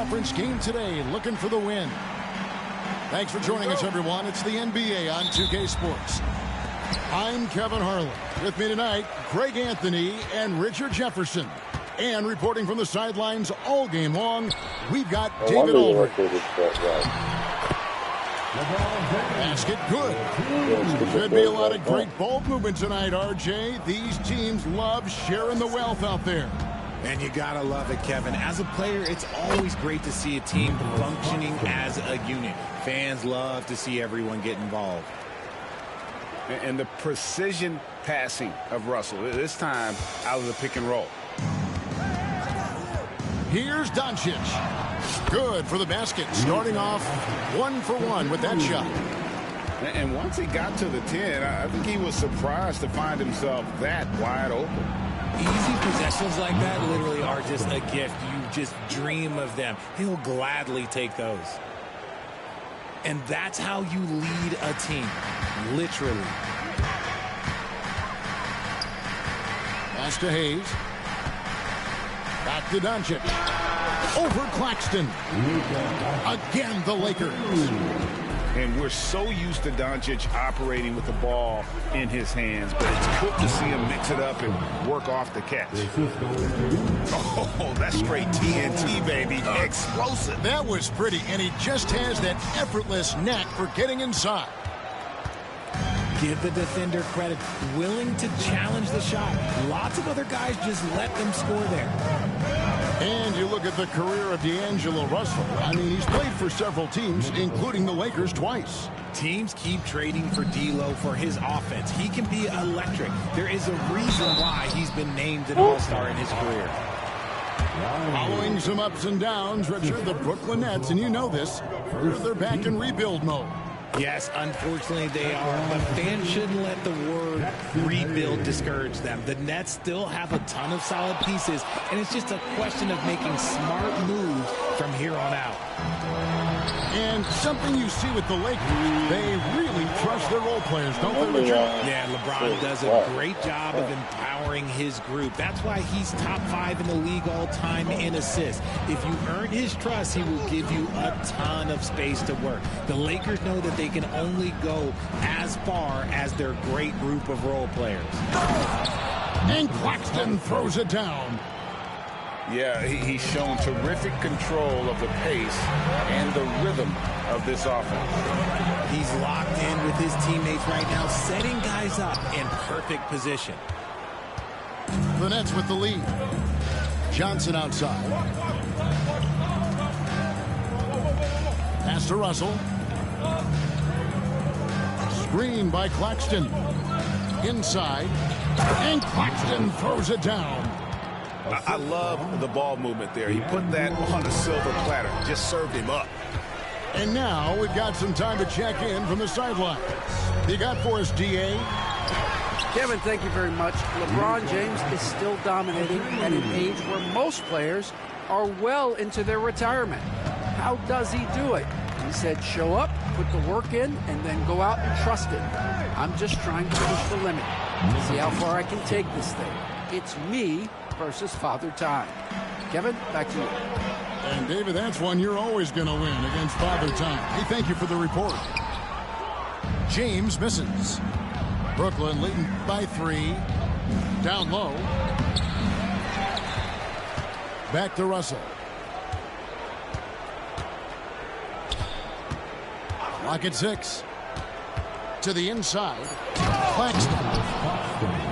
conference game today, looking for the win. Thanks for joining us, everyone. It's the NBA on 2K Sports. I'm Kevin Harlan. With me tonight, Greg Anthony and Richard Jefferson. And reporting from the sidelines all game long, we've got David Aldridge. Basket good. Should be a lot of great ball movement tonight, RJ. These teams love sharing the wealth out there. And you gotta love it, Kevin. As a player, it's always great to see a team functioning as a unit. Fans love to see everyone get involved. And the precision passing of Russell, this time out of the pick and roll. Here's Doncic. Good for the basket. Starting off 1 for 1 with that shot. And once he got to the 10, I think he was surprised to find himself that wide open. Easy possessions like that literally are just a gift. You just dream of them. He'll gladly take those. And that's how you lead a team. Literally. Pass to Hayes. Back to Doncic. Over Claxton. Again, the Lakers. And we're so used to Doncic operating with the ball in his hands, but it's good to see him mix it up and work off the catch. Oh, that's straight TNT, baby. Explosive. That was pretty, and he just has that effortless knack for getting inside. Give the defender credit. Willing to challenge the shot. Lots of other guys just let them score there. And you look at the career of D'Angelo Russell. I mean, he's played for several teams, including the Lakers twice. Teams keep trading for D'Lo for his offense. He can be electric. There is a reason why he's been named an all-star in his career. Following some ups and downs, Richard, the Brooklyn Nets, and you know this, they're back in rebuild mode. Yes, unfortunately they are, but fans shouldn't let the word rebuild discourage them. The Nets still have a ton of solid pieces, and it's just a question of making smart moves from here on out. And something you see with the Lakers, they really trust their role players, don't they, Richard? Yeah, LeBron does a great job of empowering his group. That's why he's top 5 in the league all time in assists. If you earn his trust, he will give you a ton of space to work. The Lakers know that they can only go as far as their great group of role players. And Claxton throws it down. Yeah, he's shown terrific control of the pace and the rhythm of this offense. He's locked in with his teammates right now, setting guys up in perfect position. The Nets with the lead. Johnson outside. Pass to Russell. Screen by Claxton. Inside. And Claxton throws it down. I love the ball movement there. He put that on a silver platter. Just served him up. And now we've got some time to check in from the sidelines. You got for us, D.A.? Kevin, thank you very much. LeBron James is still dominating at an age where most players are well into their retirement. How does he do it? He said, show up, put the work in, and then go out and trust it. I'm just trying to push the limit. See how far I can take this thing. It's me versus Father Time. Kevin, back to you. And David, that's one you're always going to win against Father Time. Hey, thank you for the report. James misses. Brooklyn leading by 3. Down low. Back to Russell. Clock at 6. To the inside. Claxton.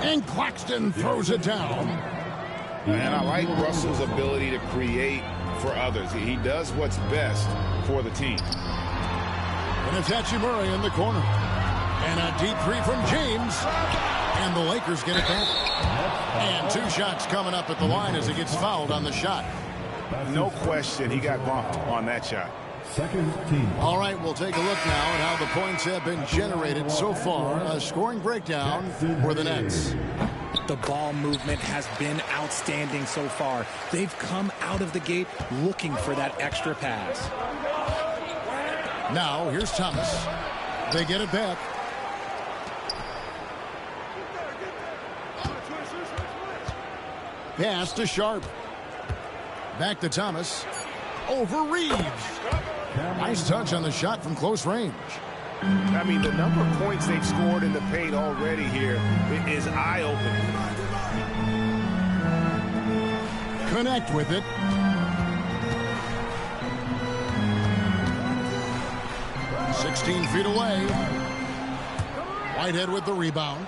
And Claxton throws it down. And I like Russell's ability to create for others. He does what's best for the team. And it's Murray in the corner. And a deep 3 from James. And the Lakers get it back. And 2 shots coming up at the line as he gets fouled on the shot. No question he got bumped on that shot. Second team. All right, we'll take a look now at how the points have been generated so far. A scoring breakdown for the Nets. The ball movement has been outstanding so far. They've come out of the gate looking for that extra pass. Now, here's Thomas. They get it back. Pass to Sharp. Back to Thomas. over Reeves. Nice touch on the shot from close range. I mean, the number of points they've scored in the paint already here is eye-opening. Connect with it. "16 feet away." Whitehead with the rebound.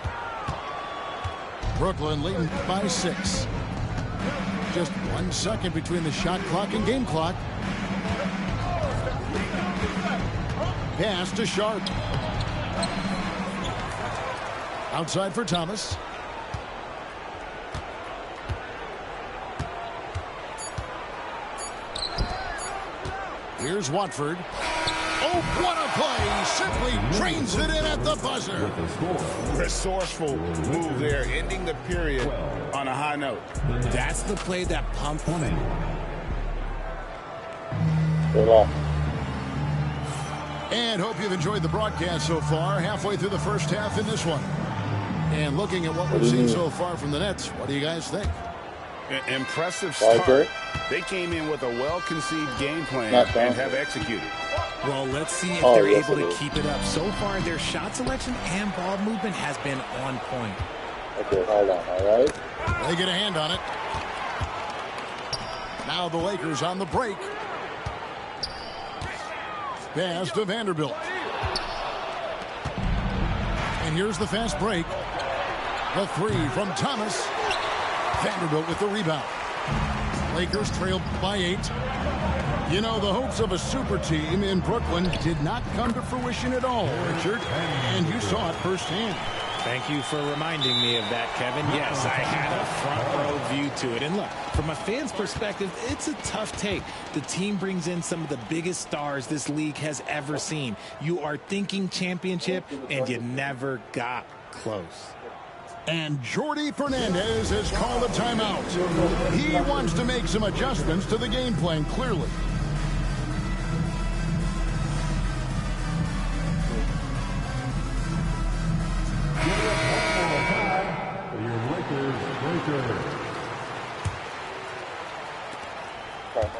Brooklyn leading by 6. Just 1 second between the shot clock and game clock. Pass to Sharp. Outside for Thomas. Here's Watford. Oh, what a play. Simply trains it in at the buzzer. Resourceful move there, ending the period on a high note. That's the play that pumped him. And hope you've enjoyed the broadcast so far. Halfway through the first half in this one. And looking at what we've seen so far from the Nets, what do you guys think? Impressive start. They came in with a well-conceived game plan and have executed. Well, let's see if they're able to keep it up. So far, their shot selection and ball movement has been on point. Okay, hold on, all right? They get a hand on it. Now the Lakers on the break. Pass to Vanderbilt. And here's the fast break. The 3 from Thomas. Vanderbilt with the rebound. Lakers trailed by 8. You know, the hopes of a super team in Brooklyn did not come to fruition at all, Richard. And you saw it firsthand. Thank you for reminding me of that, Kevin. Yes, I had a front row view to it. And look, from a fan's perspective, it's a tough take. The team brings in some of the biggest stars this league has ever seen. You are thinking championship, and you never got close. And Jordi Fernandez has called a timeout. He wants to make some adjustments to the game plan, clearly.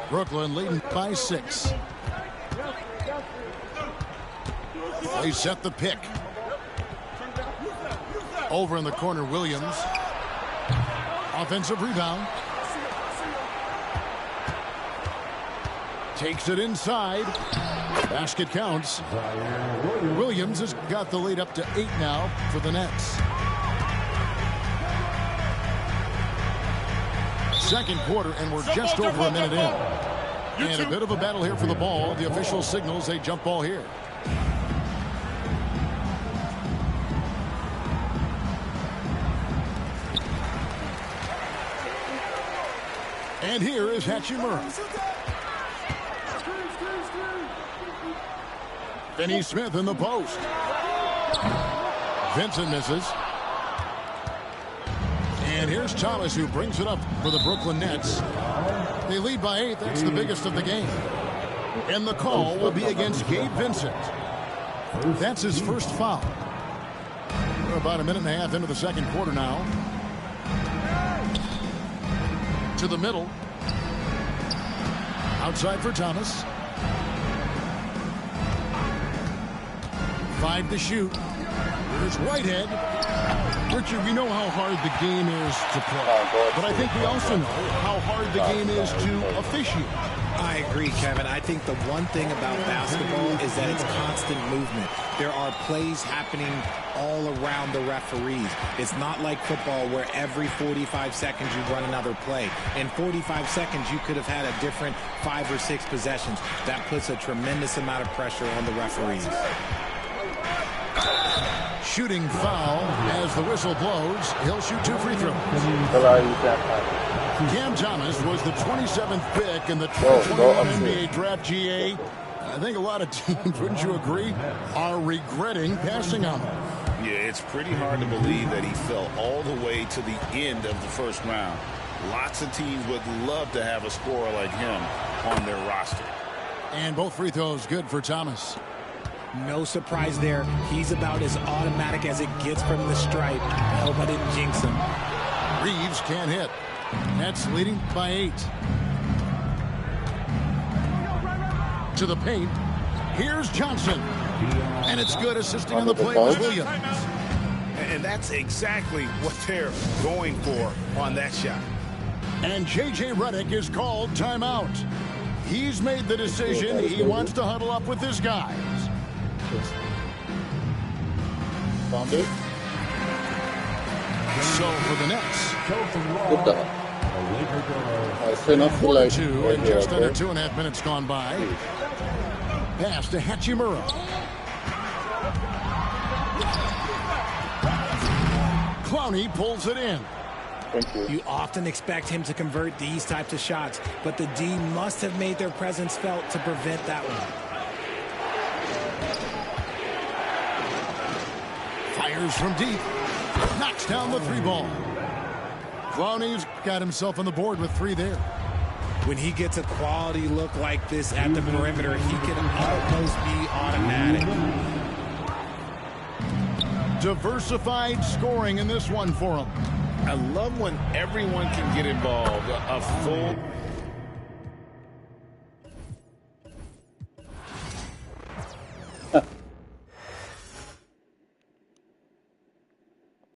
Brooklyn leading by 6. They set the pick. Over in the corner, Williams. Offensive rebound. Takes it inside. Basket counts. Williams has got the lead up to 8 now for the Nets. Second quarter, and we're just over a minute in. And a bit of a battle here for the ball. The official signals a jump ball here. And here is Hachimura. Finney Smith in the post. Vincent misses. And here's Thomas, who brings it up for the Brooklyn Nets. They lead by 8. That's the biggest of the game. And the call will be against Gabe Vincent. That's his first foul. We're about a minute and a half into the second quarter now. To the middle. Outside for Thomas. 5 to shoot. Here's Whitehead. Richard, we know how hard the game is to play, but I think we also know how hard the game is to officiate. I agree, Kevin. I think the one thing about basketball is that it's constant movement. There are plays happening all around the referees. It's not like football where every 45 seconds you run another play. In 45 seconds, you could have had a different 5 or 6 possessions. That puts a tremendous amount of pressure on the referees. Shooting foul as the whistle blows. He'll shoot 2 free throws. Cam Thomas was the 27th pick in the 2021 NBA draft. GA. I think a lot of teams, wouldn't you agree, are regretting passing on him. Yeah, it's pretty hard to believe that he fell all the way to the end of the first round. Lots of teams would love to have a scorer like him on their roster. And both free throws good for Thomas. No surprise there. He's about as automatic as it gets from the stripe. I hope I didn't jinx him. Reeves can't hit. Nets leading by 8. To the paint. Here's Johnson. And it's good, assisting on the play with Williams. And that's exactly what they're going for on that shot. And J.J. Redick is called timeout. He's made the decision. He wants to huddle up with his guys. Found it. So for the Nets. Good job. It's enough to like 4-2 and just under 2.5 minutes gone by. Pass to Hachimura. Clowney pulls it in. Thank you. You often expect him to convert these types of shots, but the D must have made their presence felt to prevent that one. Fires from deep. Knocks down the 3-ball. Clowney's got himself on the board with 3 there. When he gets a quality look like this at the perimeter, he can almost be automatic. Diversified scoring in this one for him. I love when everyone can get involved. A full